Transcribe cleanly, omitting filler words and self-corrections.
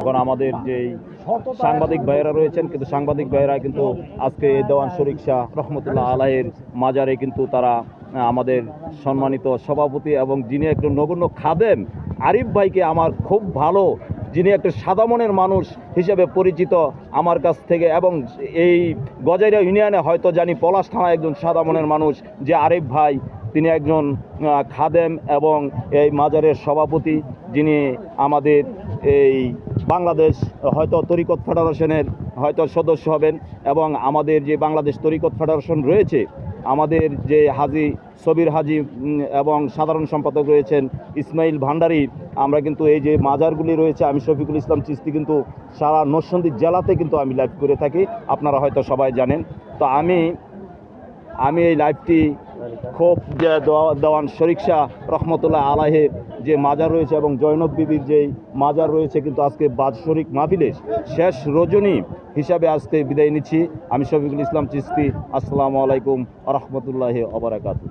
এখন আমাদের যে সাংবাদিক ভাইয়েরা রয়েছেন, কিন্তু সাংবাদিক ভাইয়েরা কিন্তু আজকে এই দেওয়ান শরীফ শাহ রহমতুল্লাহ আলাইহির মাজারে কিন্তু তারা আমাদের সম্মানিত সভাপতি এবং যিনি একজন নগণ্য খাদেম আরিফ ভাইকে আমার খুব ভালো, যিনি একটা সাদা মনের মানুষ হিসেবে পরিচিত আমার কাছ থেকে, এবং এই গজারিয়া ইউনিয়নে হয়তো জানি পলাশ থানায় একজন সাদা মনের মানুষ যে আরিফ ভাই, তিনি একজন খাদেম এবং এই মাজারের সভাপতি, যিনি আমাদের এই বাংলাদেশ হয়তো তরিকত ফেডারেশনের হয়তো সদস্য হবেন, এবং আমাদের যে বাংলাদেশ তরিকত ফেডারেশন রয়েছে, আমাদের যে হাজি সবির হাজি এবং সাধারণ সম্পাদক রয়েছেন ইসমাইল ভান্ডারী, আমরা কিন্তু এই যে মাজারগুলি রয়েছে, আমি শফিকুল ইসলাম চিশতি কিন্তু সারা নরসিংদী জেলাতে কিন্তু আমি লাইভ করে থাকি, আপনারা হয়তো সবাই জানেন। তো আমি এই লাইভটি খুব দেওয়ান শরীফ শাহ রহমতুল্লাহ আলাইহির যে মাজার রয়েছে এবং জয়নব বিবির যেই মাজার রয়েছে, কিন্তু আজকে বাৎসরিক মাহফিলের শেষ রজনী হিসাবে আজকে বিদায় নিচ্ছি। আমি শফিকুল ইসলাম চিশতি। আসসালামু আলাইকুম ওয়া রাহমাতুল্লাহি ওয়া বারাকাতুহু।